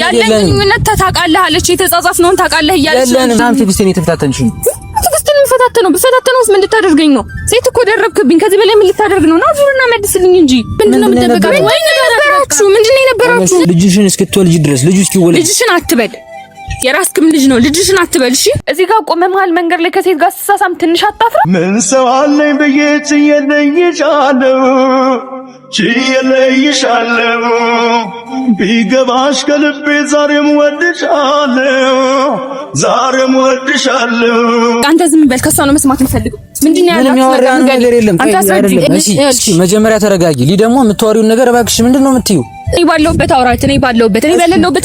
ያለን ግንኙነት ታውቃለህ አለች። የተጻጻፍነውን ታውቃለህ እያለች ለምን ትግስቴን የተፈታተንሽ? ትግስቴን ፈታተነው በፈታተነውስ ምን ልታደርገኝ ነው? ሴት እኮ ደረብክብኝ። ከዚህ በላይ ምን ልታደርግ ነው? ና ዙርና መልስልኝ እንጂ ምንድነው የምትደበቀው? ወይ ነበራችሁ? ምንድነው የነበራችሁ? ልጅሽን እስክትወልጂ ድረስ ልጁ እስኪወለድ ልጅሽን አትበል። የራስክም ልጅ ነው። ልጅሽን አትበል። እሺ እዚህ ጋር ቆመ መሀል መንገድ ላይ ከሴት ጋር ስትሳሳም ትንሽ አታፍራ? ምን ሰው አለኝ ብዬ ችየለይሻለሁ ቢገባሽ ከልቤ ዛሬም ወድሻለሁ። አንተ ዝም በል። ከሷ ነው መስማት የምፈልገው። ምንድነው ያለው ነገር የለም። እሺ መጀመሪያ ተረጋጊ። ደግሞ የምታወሪውን ነገር እባክሽ ምንድነው የምትይው? እኔ ባለሁበት አውራት። እኔ ባለሁበት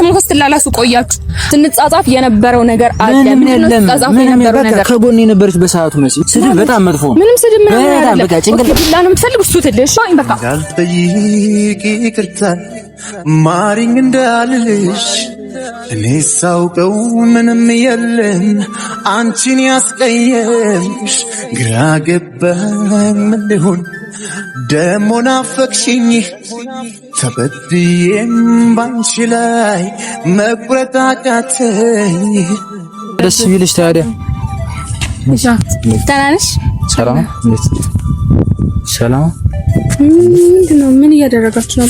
ሞከስ ትላላሱ ቆያችሁ። ስንጻጻፍ የነበረው ነገር አለ። ከጎኔ የነበረች በሰዓቱ መሲ ስድብ በጣም መጥፎ ነው። ምንም ስድብ ምን አለ? በቃ ጭንቅላት ነው የምትፈልጉ እሱ ትልሽ ነው። በቃ ያልጠይቅ ይቅርታ ማሪኝ እንዳልልሽ እኔ ሳውቀው ምንም የለም አንቺን ያስቀየምሽ ግራ ገባኝ ምንድን ደሞ ናፈቅሽኝ ተበድዬም ባንቺ ላይ መቁረጥ አቃተኝ። ደስ ቢልሽ ታዲያ ተናንሽ ሰላም እንዴት ሰላም ምንድነው? ምን እያደረጋችሁ ነው?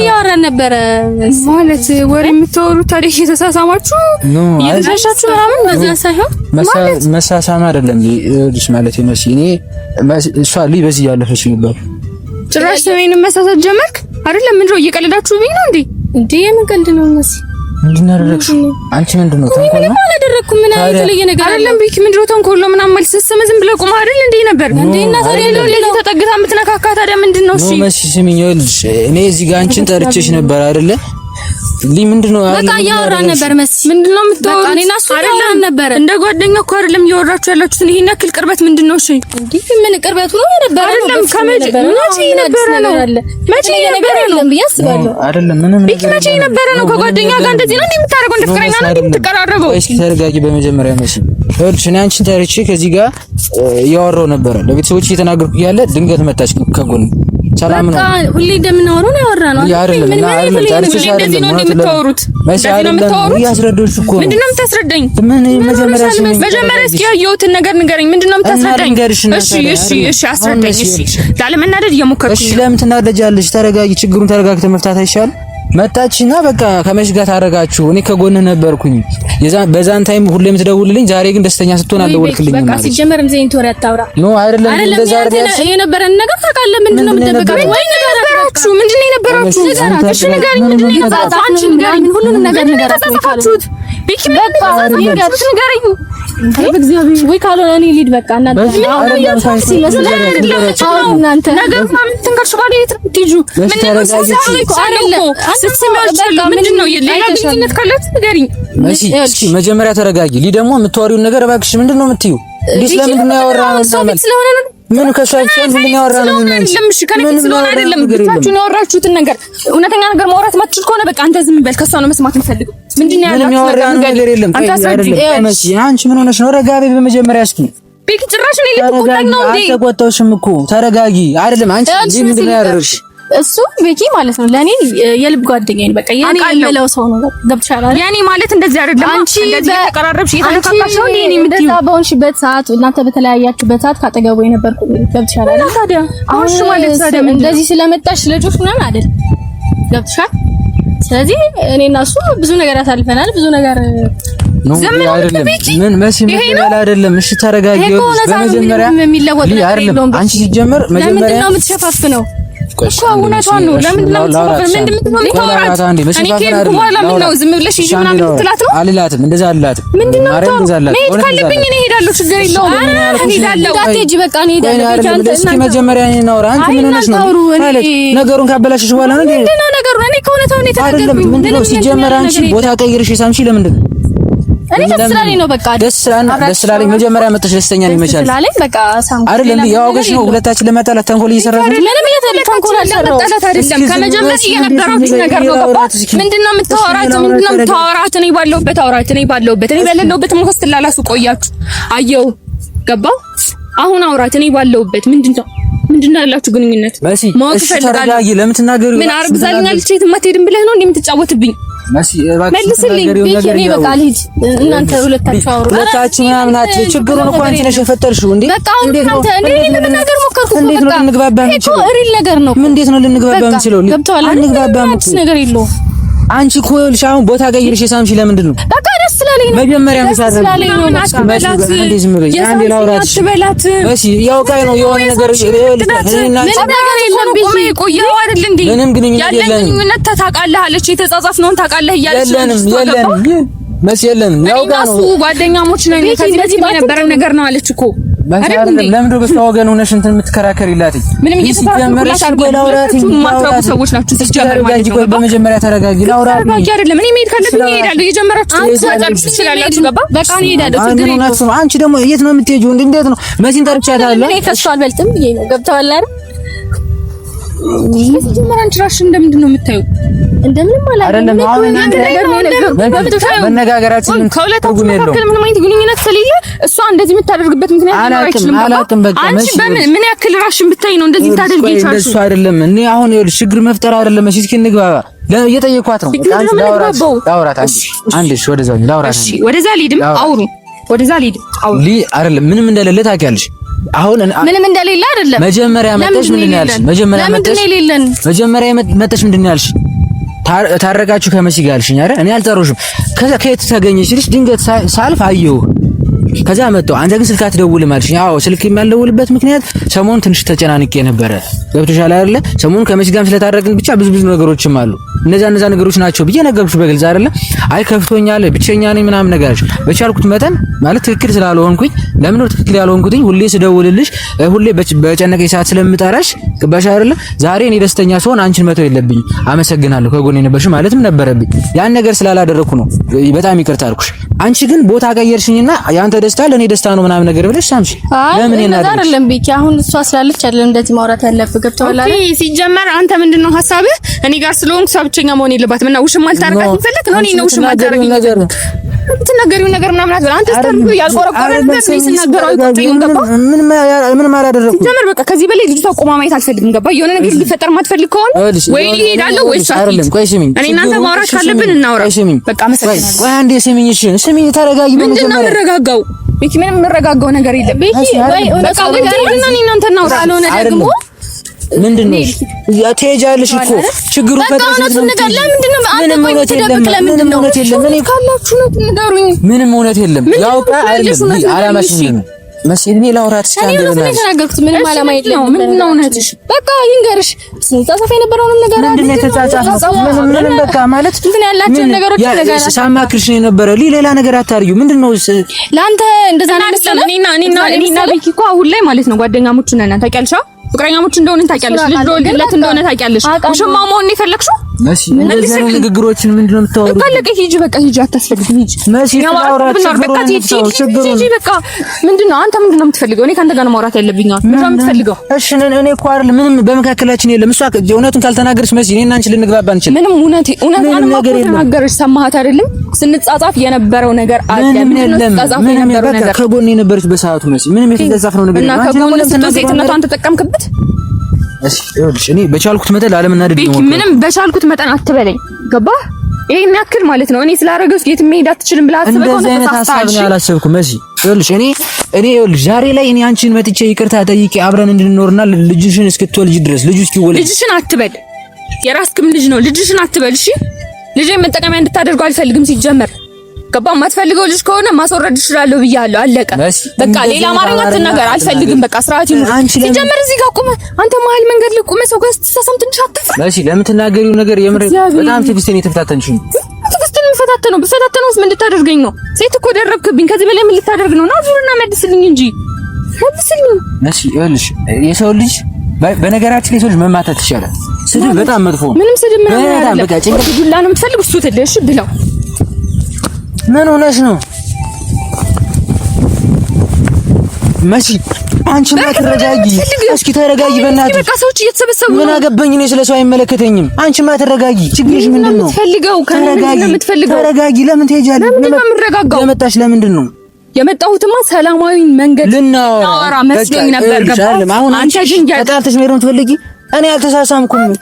ያወራን ነበረ ማለት ወሬ የምታወሩት ታዲያ እየተሳሳማችሁ እየተሻሻችሁ ምናምን በዛ ሳይሆን መሳሳም አይደለም ልጅ ማለት ነው። እኔ እሷ ልጅ በዚህ ያለፈች ነበር። ጭራሽ ሰሜን መሳሳት ጀመርክ አይደለም? ምንድነው እየቀለዳችሁብኝ ነው እንዴ? የምን ቀልድ ነው መሲ? ምንድን አደረግሽ አንቺ? ምንድነው ተንኮል ነው? ምን አደረግኩ? ምን የተለየ ነገር አይደለም። ቢክ ምንድነው ተንኮል ነው ምናምን ማለት ስሰማ ዝም ብለህ ቆማ አይደል እንዴ ነበር እንዴ? እና ታዲያ ለሌላ ተጠግታ የምትነካካ ታዲያ ምንድነው? እሺ መሲ ስሚኝ፣ ይኸውልሽ እኔ እዚህ ጋር አንቺን ጠርቼሽ ነበር አይደለ? ምንድነው በቃ እያወራን ነበር መሲ። ምንድነው የምታወሩት? እኔና እሱ እያወራን ነበር። እንደ ጓደኛ እኮ አይደለም እያወራችሁ ያላችሁት። ይሄን ያክል ቅርበት ምንድነው? እሺ እንዴ ምን ቅርበቱ ነው ነበር አይደለም? ከመቼ ነበር ነው መቼ ነበር ነው ብዬ አስባለሁ። አይደለም ምንም መቼ ነበር ነው? ከጓደኛ ጋር እንደዚህ ነው የምታደርገው? እንደ ፍቅረኛ ነው የምትቀራረበው? እስኪ ተረጋጊ በመጀመሪያ መሲ። ይኸውልሽ እኔ አንቺን ጠርቼ ከዚህ ጋር እያወራሁ ነበር። ለቤተሰቦች እየተናገርኩ ያለ ድንገት መጣች ከጎን። ሰላም ነው ሁሌ እንደምናወራው ነው ያወራነው አይደል? ምን እንደዚህ ነው እንደምታወሩት? ያስረዳሽ እኮ ምንድነው የምታስረዳኝ? ምን መጀመሪያ እስኪ ያየሁትን ነገር ንገረኝ። ምንድነው የምታስረዳኝ? እሺ አስረዳኝ። እሺ ላለመናደድ እየሞከርኩኝ። እሺ ለምን ትናደጃለሽ? ተረጋጊ። ችግሩን ተረጋግተህ መፍታት አይሻልም? መጣችና በቃ ከመሽ ጋር ታረጋችሁ። እኔ ከጎንህ ነበርኩኝ በዛን ታይም ሁሌም ትደውልልኝ። ዛሬ ግን ደስተኛ ስትሆን አልደወልክልኝም ማለት ነው። በቃ ሲጀመርም ዘይንት ወሬ አታውራ ነው አይደለም? እንደዛ አይደለም። የነበረን ነገር ታውቃለህ። ምንድነው የምትደብቀው? ወይ ነበራችሁ? ምንድነው የነበራችሁ? እሺ ንገረኝ። ምንድነው የነበራችሁ? አንቺ ንገረኝ። ሁሉንም ነገር ንገራችሁ። ቢኪ በቃ ንገረኝ። በእግዚአብሔር ወይ ካልሆነ እኔ ልሂድ በቃ። እናንተ ነገር ምናምን ትንከርሽ ጋር ትይጁ ምን ነው ምንድነው የሌላ ግንኙነት ካላት ንገሪኝ። እስኪ መጀመሪያ ተረጋጊ። ደግሞ የምታወሪውን ነገር እባክሽ ምንድነው የምትይው? ለምንድን ነው ያወራነው? ምን ከሷችን ምንድን ነው ያወራነው? ለምሽ ከነክ ስለሆነ አይደለም ብቻችሁን ያወራችሁትን ነገር እውነተኛ ነገር ማውራት ማትችል ከሆነ በቃ አንተ ዝም በል። ከሷ ነው መስማት የምፈልገው። ምንድነው ያወራነው ነገር የለም። አንቺ ምን ሆነሽ ነው? ረጋቢ በመጀመሪያ እስኪ ቢክ ጭራሽ ነው ልትቆጣኝ ነው እንዴ? አልተቆጣሁሽም እኮ ተረጋጊ። አይደለም አንቺ ምንድን ነው ያደረግሽ? እሱ ቤኪ ማለት ነው ለኔ የልብ ጓደኛዬ ነው። በቃ የኔ የምለው ሰው ነው። ገብቶሻል አይደል? የኔ ማለት እንደዚህ አይደለም። አንቺ እንደዚህ ተቀራረብሽ እየተነካካሽ ነው። እኔ ምትዩ በሆንሽበት ሰዓት እናንተ በተለያያችሁበት ሰዓት ካጠገቡ የነበርኩ ገብቶሻል አይደል? ታዲያ አሁን እሺ ማለት ታዲያ እንደዚህ ስለመጣሽ ልጆች ምናምን አይደል? ገብቶሻል? ስለዚህ እኔና እሱ ብዙ ነገር አሳልፈናል። ብዙ ነገር ነው አይደለም። ምን መሲ ምን አይደለም። እሺ ተረጋጊ። በመጀመሪያ አይደለም አንቺ ሲጀመር መጀመሪያ ነው የምትሸፋፍነው እኮ እውነቷን ነው። ለምን ዝም ብለሽ ይዤ ምናምን ትላት ነው? አልላትም፣ እንደዛ አልላትም። ማርያም እንደዛ አልላት። መሄድ ካለብኝ እኔ እሄዳለሁ፣ ችግር የለውም። እሄዳለሁ። እንዳትሄጂ በቃ እኔ እሄዳለሁ። እስኪ መጀመሪያ እኔ እናውራ። አንቺ ምን ሆነሽ ነው ማለት ነገሩን ካበላሽሽ በኋላ ነው እንዴ? ምንድነው ነገሩ? እኔ ከእውነታው ነው የተናገርኩኝ። ምንድነው ሲጀመር አንቺ ቦታ ቀይርሽ ሳምሺ ለምንድን ነው? እኔ ደስ ስላለኝ ነው። በቃ ደስ ስላለኝ መጀመሪያ መጥተሽ ደስተኛ ነኝ መቻል ስላለኝ በቃ ሳምኩ አይደለም እንዴ? ያወገሽ ነው ሁለታችን ለማጣላት ተንኮል እየሰራሽ ነው። ምንም ተንኮል አልሰራሁም። አይደለም ከመጀመሪያ የነበራችሁ ነገር ነው። ገባ? ምንድነው የምታወራት? እኔ ባለሁበት አውራት። እኔ በሌለሁበት ሞከስ ትላላሱ ቆያችሁ። አየው ገባ? አሁን አውራት። እኔ ባለሁበት ምንድነው ምንድነው ያላችሁ ግንኙነት? ማወቅ ፈልጋለሁ። ለምን ትናገሪው? ምን አርግዛልኛለች የትማትሄድም ብለህ ነው እንደምትጫወትብኝ? መሲ መልስልኝ። ቤኪ ነው በቃ ልጅ እናንተ ሁለታችሁ አውሩ። ሁለታችሁ ምናምን አትበይ። ችግሩን እኮ አንቺ ነሽ የፈጠርሽው እንዴ? በቃ እንዴት ነው ለመናገር ሞከርኩ። እንዴት ነው ልንግባባ የምንችለው? እኮ ሪል ነገር ነው። ምን እንዴት ነው ልንግባባ የምንችለው? አንግባባም እኮ ነገር የለውም። አንቺ እኮ ይኸውልሽ አሁን ቦታ ቀይርሽ የሳምሽ ለምንድን ነው? በቃ ደስ ስላለኝ ነው። መጀመሪያ ስላለኝ ነው። አንዴ ዝም በይ። አንዴ ላውራት። እሺ ያውቃይ ነው የሆነ ነገር ምንም ግንኙነት ግንኙነት ታውቃለህ አለች። የተጻጻፍነውን ታውቃለህ እያለች የለንም መሲ የለንም። ያውቃ ነው ጓደኛሞች ነን። ከዚህ በፊት የነበረን ነገር ነው አለች እኮ ለምን ነው በስተ ወገን ሆነሽ እንትን የምትከራከሪላት? ምንም እየተፈራረቁላት አልገባችሁም። ማትረቡ ሰዎች ናችሁ። ሲጀመር ማለት ነው። በመጀመሪያ ተረጋጊ። ላውራት ተረጋጊ አይደለም። እኔ መሄድ ካለብኝ እሄዳለሁ። የጀመራችሁት ትችላላችሁ። ገባ በቃ እኔ እሄዳለሁ። ችግር የለውም። አንቺ ደግሞ የት ነው የምትሄጂው? እንዴት ነው መሲን ጠርቻታለሁ። እኔ ከእሱ አልበልጥም ብዬ ነው። ገብተዋል አይደል? ሲጀመር አንቺ ራስሽ እንደምንድን ነው የምታዩ? እንደምንም አይደለም። አሁን መነጋገራችን ከሁለታችሁ መካከል ምንም አይነት ግንኙነት ከሌለ እሷ እንደዚህ የምታደርግበት ምክንያት አላውቅም። በቃ አንቺ ምን ያክል ራስሽን ብታይ ነው እንደዚህ ታደርጊ ይቻላል? እንደሱ አይደለም። እኔ አሁን ይኸውልሽ ችግር መፍጠር አይደለም። እሺ እስኪ እንግባባ። እየጠየኳት ነው። ላውራት አንዴ ወደዛ ላውራት። እሺ ወደዛ ልሂድም አውሩ። ወደዛ ልሂድም አውሩ። አይደለም ምንም እንደሌለ ታውቂያለሽ። አሁን ምንም እንደሌለ አይደለም። መጀመሪያ መጣሽ ምንድን ነው ያልሽ? መጀመሪያ መጣሽ ምንድን ነው ያልሽ? ታረቃችሁ ከመሲ ጋር አልሽኝ አይደል? እኔ አልጠሩሽም። ከዛ ከየት ተገኘሽ ልጅ ድንገት ሳልፍ አየሁ። ከዛ መጣሁ። አንተ ግን ስልክ አትደውልም አልሽኝ። አዎ ስልክ የማልደውልበት ምክንያት ሰሞኑን ትንሽ ተጨናንቄ ነበረ። ገብቶሻል አይደለ? ሰሞኑን ከመሲ ጋርም ስለታረቅን ብቻ ብዙ ነገሮችም አሉ። እነዛ ነገሮች ናቸው ብዬ ነገርኩሽ በግልጽ አይደለ? አይ ከፍቶኛል፣ ብቸኛ ነኝ ምናምን ነገር አልሽ። በቻልኩት መጠን ማለት ትክክል ስላልሆንኩኝ ለምን ነው ትክክል ያልሆንኩትኝ? ሁሌ ስደውልልሽ ሁሌ በጨነቀኝ ሰዓት ስለምጠራሽ ገባሽ አይደለ? ዛሬ እኔ ደስተኛ ስሆን አንቺን መተው የለብኝም። አመሰግናለሁ ከጎኔ ነበርሽ ማለትም ነበረብኝ። ያን ነገር ስላላደረኩ ነው በጣም ይቅርታ አልኩሽ። አንቺ ግን ቦታ ቀየርሽኝና ያንተ ደስታ ለኔ ደስታ ነው ምናምን ነገር ብለሽ ሳምሽ። ለምን እናደርግ አይደለም ቤኪ፣ አሁን እሷ ስላለች አይደለም እንደዚህ ማውራት ያለብህ። ገብቶሃል አይደል? ኦኬ ሲጀመር አንተ ምንድነው ሐሳብህ? እኔ ጋር ስለሆንኩ እሷ ብቸኛ መሆን የለባትም እና ውሽም አልታረቃት እንፈልግ ነው። እኔ ነው ውሽም አልታረቃት ነገር የምትናገሪው ነገር ምናምን አትበል። አንተ ስታርጉ ያልቆረቆረ ነገር ሲናገረው አይቆጥኝም። ገባ? ምን አላደረኩም። ሲጀመር በቃ ከዚህ በላይ ልጅቷ ቆማ ማየት አልፈልግም። ገባ? የሆነ ነገር ሊፈጠር ማትፈልግ ከሆነ ወይ እሄዳለሁ ወይ አይደለም። ቆይ ስሚኝ፣ እኔ እናንተ ማውራት ካለብን እናውራ። በቃ መሰለኝ። ቆይ አንዴ ስሚኝ። እሺ ስሚኝ፣ ተረጋጊ። ምንድን ነው የምረጋጋው? ቤኪ ምንም የምረጋጋው ነገር የለም። ቤኪ ወይ በቃ ወይ እና እኔ እናንተ እናውራ። ካልሆነ ደግሞ ምንድነው ትሄጃለሽ እኮ ችግሩ ፈጥረሽ ነው። ምንም እውነት የለም። ያውቃ አይደለም አላማሽ ነው መሲል ነው ላውራት ስታንደር ነው ተናገርኩት። ምንም አላማ የለም። ምንድነው እውነትሽ? በቃ ይንገርሽ። ስንጻጻፍ የነበረውን ነገር ምንድነው የተጻጻፈው? ምንም በቃ ማለት እንትን ያላችሁ ነገሮች ነገር ሳማክርሽ ነው የነበረ። ሌላ ነገር አታርጊው። ምንድነው ለአንተ እንደዛ ነው መሰለኝ። እኔና ቤኪ እኮ አሁን ላይ ማለት ነው ጓደኛሞች ነን። ታውቂያለሽ? ፍቅረኛሞች እንደሆነ ታውቂያለሽ። ልጅ ወልድለት እንደሆነ ታውቂያለሽ። ውሽማ መሆን ነው የፈለግሽው? መሲ እንደዚህ ንግግሮችን ምንድነው የምታወሩት? በቃ ሂጂ፣ በቃ ሂጂ፣ አታስፈልግም። ሂጂ መሲ ታውራት ችግሩን በቃ ምንድነው? አንተ ምንድነው የምትፈልገው? እኔ ካንተ ጋር ነው ማውራት ያለብኝ። ምንድነው የምትፈልገው? እሺ እኔ እኮ አይደል ምንም በመካከላችን የለም። እሷ እውነቱን ካልተናገረች መሲ እኔና አንቺ ልንግባባ አንችልም። ምንም እውነት ነገር ተናገረች። ሰማሃት አይደለም? ስንጻጻፍ የነበረው ነገር አለ። ምንም በቃ ከጎኔ ነበረች በሰዓቱ መሲ። ምንም የተጻጻፍነው ነገር እና ከጎኔ ስትነቷን ተጠቀምክበት። እሺ ይኸውልሽ እኔ በቻልኩት መጠን ላለመናደድ ነው። ምንም በቻልኩት መጠን አትበለኝ። ገባህ? ይሄን ያክል ማለት ነው። እኔ ስላረገው የት መሄድ አትችልም ብላ አስበው ነው። እንደዚህ ሐሳብ ነው ያላሰብኩ መሲ። ይኸውልሽ እኔ ይኸውልሽ ዛሬ ላይ እኔ አንቺን መጥቼ ይቅርታ ጠይቄ አብረን እንድንኖርና ልጅሽን እስክትወልጂ ድረስ ልጁ እስኪወለድ ልጅሽን አትበል። የራስክም ልጅ ነው። ልጅሽን አትበል። እሺ ልጄን መጠቀሚያ እንድታደርገው አልፈልግም ሲጀመር። ገባ? የማትፈልገው ልጅ ከሆነ ማስወረድ እችላለሁ ብያለሁ። አለቀ በቃ። ሌላ አማርኛ አትናገር አልፈልግም። በቃ ስርዓት ይሁን። ሲጀመር እዚህ ጋር ቆመ አንተ መሀል መንገድ ላይ ቆመ ሰው ጋር ስትሳሳም ትንሽ አትፍራ። እሺ ለምን ትናገሪው ነገር የምር በጣም ትዕግስቴን የተፈታተንሽ ነው። ትዕግስቴን የምፈታተነው ብፈታተነውስ ምን ልታደርገኝ ነው? ሴት እኮ ደረብክብኝ። ከዚህ በላይ ምን ልታደርግ ነው? ና ዙርና መልስልኝ እንጂ መልስልኝ። እሺ ይኸውልሽ የሰው ልጅ በነገራችን ላይ ሰው ልጅ መማታት ይቻላል። ስድብ በጣም መጥፎ ነው። ምንም ስድብ ምን አይደለም። በቃ ጭንቀት ዱላ ነው የምትፈልግ እሱ ትልሽ ብለው ምን ሆነሽ ነው መሲ? አንቺ ማትረጋጊ። እስኪ ተረጋጊ በእናትሽ። በቃ ሰዎች እየተሰበሰቡ ምን አገባኝ እኔ ስለሰው አይመለከተኝም። አንቺ ማትረጋጊ። ችግርሽ ምንድነው? ተረጋጊ። ለምን ትሄጃለሽ? ተረጋጊ። ለምን ትሄጃለሽ? ለምን የምረጋጋው? የመጣሽ ለምንድን ነው? የመጣሁትማ ሰላማዊ መንገድ ልናወራ መስሎኝ ነበር። አሁን አንቺ ተጣልተሽ ነው የምትፈልጊ? እኔ አልተሳሳምኩም።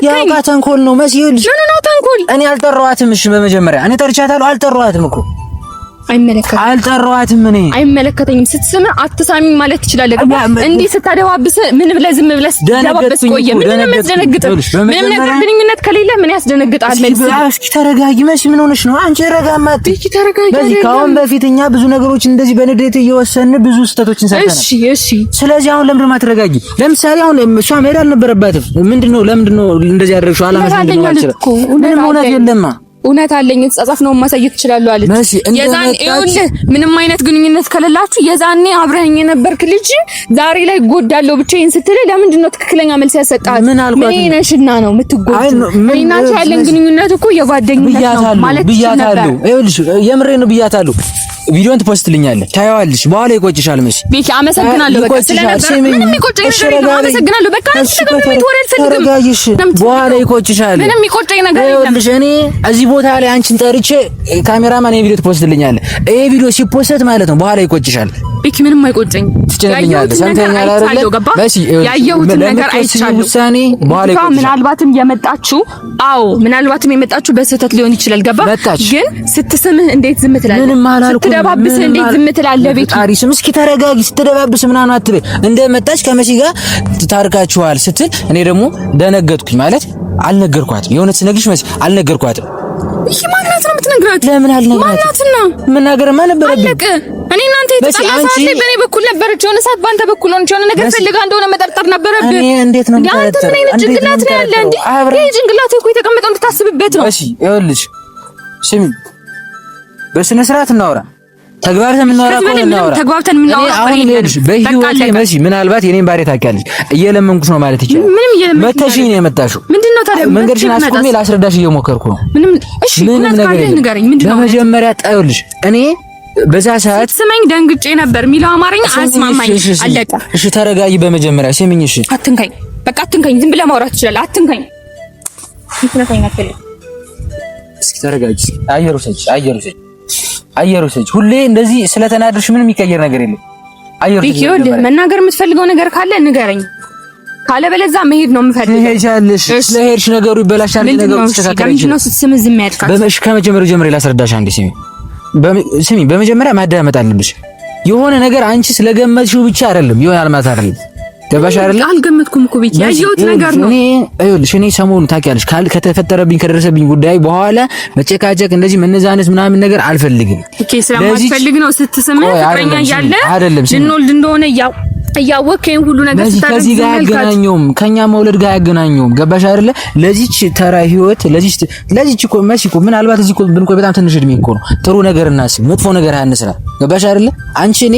ያው ተንኮል ነው መስይልሽ። ምን ነው ተንኮል? እኔ አልጠራኋትም። እሺ በመጀመሪያ እኔ ጠርቻታለሁ? አልጠራኋትም እኮ አልጠራኋትም። እኔ አይመለከተኝም። ስትስም አትሳሚኝ ማለት ትችላለህ። እንዲህ ስታደባብስ ምን ብለህ ዝም ብለህ ደባብስ ቆየ። ምንም የሚያስደነግጥ ምንም ነገር ግንኙነት ከሌለ ምን ያስደነግጣል? እስኪ ተረጋጊ መሲ። ምን ሆነሽ ነው አንቺ? ረጋማት እስኪ ተረጋጊ። በዚህ ካሁን በፊት እኛ ብዙ ነገሮች እንደዚህ በንዴት እየወሰንን ብዙ ስህተቶችን ሰርተናል። እሺ። ስለዚህ አሁን ለምንድን ነው የማትረጋጊ? ለምሳሌ አሁን እሷ መሄድ አልነበረባትም። ምንድነው ለምንድነው እንደዚህ ያደረግሽው? አላመስልም ማለት ነው። ምንም እውነት የለማ እውነት አለኝ። ተጻጻፍ ነው ማሳየት ይችላል አለች። የዛን ይኸውልህ ምንም አይነት ግንኙነት ከሌላችሁ የዛኔ አብረኸኝ የነበርክ ልጅ ዛሬ ላይ ጎዳለው ብቻዬን ስትል ለምንድን ነው ትክክለኛ መልስ ያሰጣት? ምን ነሽና ነው የምትጎጂው? እኔና አንቺ ያለን ግንኙነት እኮ የጓደኝነት ነው ማለት ይችላል። ይኸውልሽ የምሬን ነው ብያታለሁ። ቪዲዮን ትፖስትልኛለህ፣ ታየዋለሽ። በኋላ ይቆጭሻል መሲ። ቤኪ አመሰግናለሁ። በቃ ስለነበር ምንም ይቆጨኝ ነገር የለም። አመሰግናለሁ። በቃ ተረጋጊሽ። በኋላ ይቆጭሻል። ምንም ይቆጨኝ ነገር የለም። ይኸውልሽ እኔ እዚህ ቦታ ላይ አንቺን ጠርቼ ካሜራማን ይሄ ቪዲዮ ትፖስትልኛለህ። ይሄ ቪዲዮ ሲፖስት ማለት ነው በኋላ ይቆጭሻል። ቤኪ ምንም አይቆጨኝ። ትጨነኛለሽ። ሰምተኛል አይደል መሲ? ያየሁትን ነገር አይቻለሁ። ውሳኔ በኋላ ይቆጭሻል። ምናልባትም የመጣችሁ በስህተት ሊሆን ይችላል። ገባ? ግን ስትስምህ እንዴት ዝም ትላለህ? ምንም አላልኩም። ስትደባብስ እንዴት ዝም ትላለህ? ቤኪ አሪስም እስኪ ተረጋጊ። ስትደባብስ ምናምን አትበይ። እንደመጣች ከመሲ ጋር ታርቃችኋል ስትል እኔ ደግሞ ደነገጥኩኝ። ማለት አልነገርኳትም። የሆነ ስነግርሽ መሲ አልነገርኳትም። ይሄ ማናት ነው የምትነግራት? ለምን አልነግራት? ማናትና ምን ነገር ማነበረብኝ? አለቀ። እኔ እናንተ የተጣላሳት በኔ በኩል ነበረች። የሆነ ሰዓት ባንተ በኩል ሆነች። የሆነ ነገር ፈልጋ እንደሆነ መጠርጠር ነበረብህ። እኔ እንዴት ነው የምጠረጥረው? አንተ ምን ጭንቅላት ነው ያለ እንዴ? ይሄ ጭንቅላት እኮ የተቀመጠው እንድታስብበት ነው። እሺ ይኸውልሽ ስሚ፣ በስነ ስርዓት እናውራ። ተግባብተን የምናወራ ከሆነ እናውራ። አሁን ይኸውልሽ በህይወቴ መሲ ምናልባት የኔን ባህሪ ታውቂያለሽ። እየለመንኩሽ ነው ማለት ይችላል። መተሽኝ ነው የመጣሽው። ምንድነው ታዲያ? መንገድሽን አስቆሜ ላስረዳሽ እየሞከርኩ ነው። ምንም ነገር የለም። በመጀመሪያ ይኸውልሽ እኔ በዛ ሰዓት ስመኝ ደንግጬ ነበር የሚለው አማርኛ አስማማኝ። አለቀ። እሺ ተረጋጊ። በመጀመሪያ ስሚኝ። እሺ አትንካኝ። በቃ አትንካኝ። ዝም ብለህ ማውራት ትችላለህ። አትንካኝ። እስኪ ተረጋጊ። አየሩ ሰጭ ሁሌ እንደዚህ ስለተናደርሽ ምንም የሚቀየር ነገር የለም። ቢኪ መናገር የምትፈልገው ነገር ካለ ንገረኝ። ካለ በለዛ መሄድ ነው የምፈልገው። ትሄጃለሽ። ስለሄድሽ ነገሩ ይበላሻል። ነገሩ ተስተካከለ እንጂ ነው ስትስም ዝም ያድካል። ከመጀመሪያው ጀምሬ ላስረዳሽ አንዴ ስሚ። በመጀመሪያ ማዳመጥ አለብሽ። የሆነ ነገር አንቺ ስለገመትሽው ብቻ አይደለም ይሆናል ማለት አይደለም። ገባሽ አይደል? አልገመትኩም እኮ ቤኪ፣ ያየሁት ነገር ነው። እኔ ሰሞኑን ታውቂያለሽ ከተፈጠረብኝ ከደረሰብኝ ጉዳይ በኋላ መጨቃጨቅ እንደዚህ መነዛነስ ምናምን ነገር አልፈልግም። ኦኬ፣ ስለማትፈልግ ነው ስትስም ፍቅረኛ እያለ ልንወልድ እንደሆነ እያወቅከኝ ሁሉ ነገር ስታደርግ ከዚህ ጋር አያገናኘውም፣ ከኛ መውለድ ጋር አያገናኘውም። ገባሽ አይደለ? ለዚች ተራ ህይወት ለዚች እኮ መሲ እኮ ምናልባት እዚህ እኮ ብንቆይ በጣም ትንሽ እድሜ እኮ ነው። ጥሩ ነገር እናስብ፣ መጥፎ ነገር አንስራ። ገባሽ አይደለ? አንቺ እኔ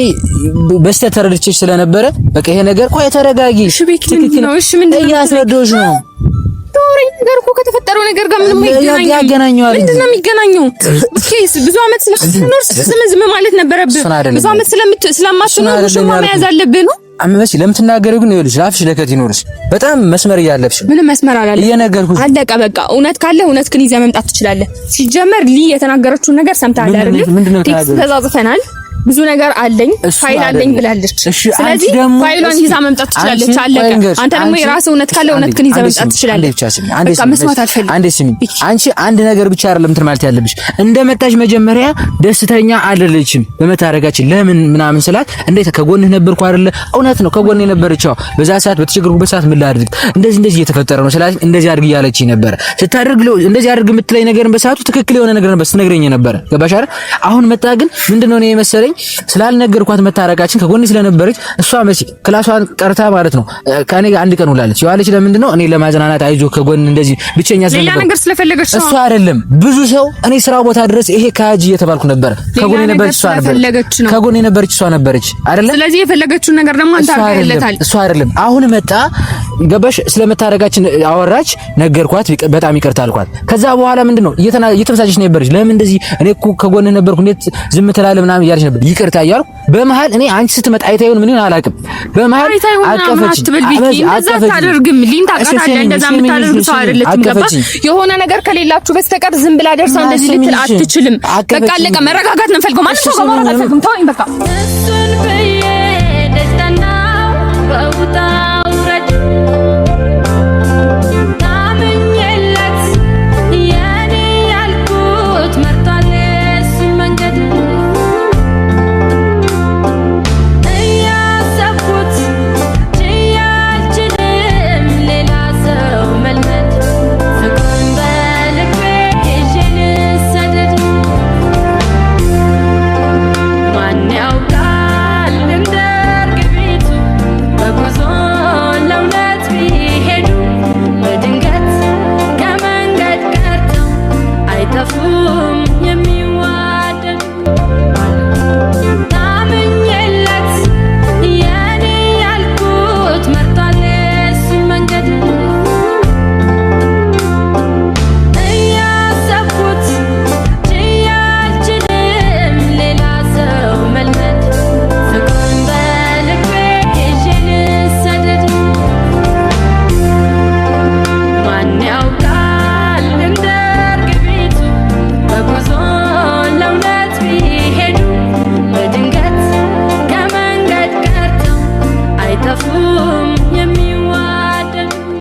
በስተት ተረድቼሽ ስለነበረ በቃ ይሄ ነገር ቆይ ተረጋጊ። እሺ ቤኪ ምንድነው? እሺ ምንድነው? እያስረዳሁሽ ነው። ቶሪ ነገር እኮ ከተፈጠረው ነገር ጋር ምንም ያገናኘዋል። ምንድነው የሚገናኘው? ኬስ ብዙ አመት ስለምትኖር ዝም ማለት ነበረብህ። ብዙ አመት ስለማትኖር ሽማ መያዝ አለብህ ነው አመሲ ለምትናገሪው ግን ይኸውልሽ አፍሽ ለከት ይኖርሽ። በጣም መስመር እያለብሽ ምንም መስመር አላለም እየነገርኩሽ። አለቀ በቃ። እውነት ካለ እውነትህን ይዘህ መምጣት ትችላለህ። ሲጀመር የተናገረችውን ነገር ሰምተሃል አይደል? ተዛዝፈናል። ብዙ ነገር አለኝ ፋይል አለኝ ብላለች። ስለዚህ ፋይሏን ይዛ መምጣት ትችላለች። አለቀ። አንተ ደግሞ የራስህ እውነት ካለ እውነትህን ይዘህ መምጣት ትችላለህ። በቃ መስማት አልፈልግም። አንዴ ስሚ፣ አንቺ አንድ ነገር ብቻ አይደለም እንትን ማለት ያለብሽ። እንደመጣሽ መጀመሪያ ደስተኛ አይደለችም በመታረጋችን ለምን ምናምን ስላት እንዴት ከጎንህ ነበርኩ አይደለ? እውነት ነው ከጎንህ ነበረችው። በዛ ሰዓት በተቸገርኩበት ሰዓት ምን ላድርግ እንደዚህ እየተፈጠረ ነው ስላት እንደዚህ አድርግ እያለችኝ ነበረ። ስታደርግ እንደዚህ አድርግ የምትለኝ ነገርን በሰዓቱ ትክክል የሆነ ነገር ነበር ስትነግረኝ ነበረ። ገባሽ አይደል? አሁን መጣ ግን ምንድነው ነው የመሰለኝ ስላልነገርኳት መታረቃችን ከጎኔ ስለነበረች እሷ መሲ ክላሷን ቀርታ ማለት ነው ከኔ ጋር አንድ ቀን ውላለች። ይዋለች ለምንድን ነው እኔ ለማዝናናት አይዞህ ከጎኔ እንደዚህ ብቸኛ ሌላ ነገር ስለፈለገች እሷ አይደለም ብዙ ሰው እኔ ስራ ቦታ ድረስ ይሄ ካጂ እየተባልኩ ነበር። ከጎኔ ነበረች እሷ ነበረች። ከጎኔ ነበረች እሷ ነበረች አይደለም። ስለዚህ የፈለገችውን ነገር ደግሞ አንተ አድርገህለታል። እሷ አይደለም አሁን መጣ ገባሽ? ስለመታረጋችን አወራች፣ ነገርኳት፣ በጣም ይቅርታ አልኳት። ከዛ በኋላ ምንድነው እየተበሳጨች ነበረች። ለምን እንደዚህ እኔ እኮ ከጎንህ ነበርኩ እንዴት ዝም ትላለህ ምናምን እያለች ነበር። ይቅርታ እያልኩ በመሀል እኔ አንቺ ስትመጣ አይታዩን ምን ይሆን አላውቅም። በመሀል አቀፈች። የሆነ ነገር ከሌላችሁ በስተቀር ዝም ብላ ደርሳ እንደዚህ ልትል አትችልም። በቃ አለቀ። መረጋጋት ነው የምፈልገው። ማንም ሰው ጋር ማውራት አልፈልግም። ተወኝ በቃ። እሱን ብዬ ደስታና በውጣ ውረድ ታምኜለት የኔ ያልኩት መርጧል እሱን መንገድ እያሰብኩት ችያልችልም ሌላ ሰው መልመድ ፍቅሩን በልቤ ይዤ ልሰደድ ማን ያውቃል እንደ እርግቢቱ በጉዞ ለእውነት ቢሄዱ በድንገት ከመንገድ ቀርተው አይጠፉም የሚዋደዱ ታምኜለት የኔ ያልኩት መርጧል እሱን መንገድ እያሰብኩት ችያልችልም ሌላ ሰው መልመድ ፍቅሩን በልቤ ይዤ ልሰደድ ማን ያውቃል እንደ እርግቢቱ በጉዞ ለእውነት ቢሄዱ በድንገት ከመንገድ ቀርተው አይጠፉም